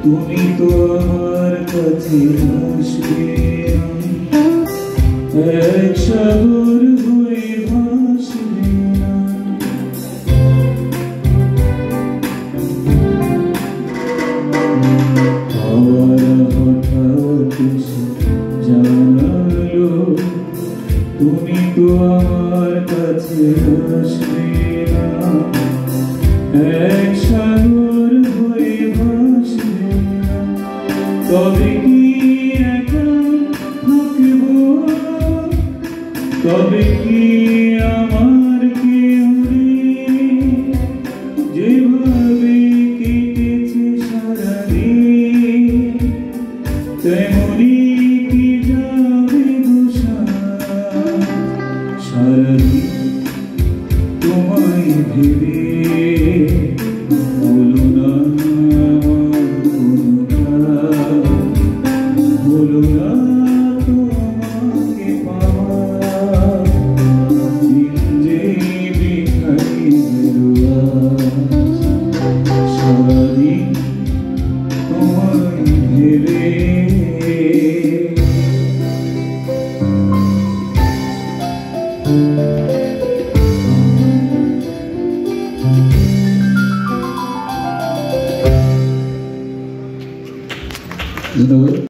তুমি তো আমার কাছে আসবে এক সাগর হয়ে ভাসবে না হাওয়ারা হঠাৎ এসে জানালো তুমি তো আমার কাছে আসবে না এক সাগর হয়ে ভাসবে না তবে কি একা থাকব তবে কি আমার কেউ নেই যেভাবে কেটেছে সারাদিন তেমনি কি যাবে সারাদিন তোমায় ভেবে বলো না বলো না তোমাকে পাওয়া দিন যে বৃথাই বেরোয়া সারাদিন তোমায় ভেবে ধন্যবাদ।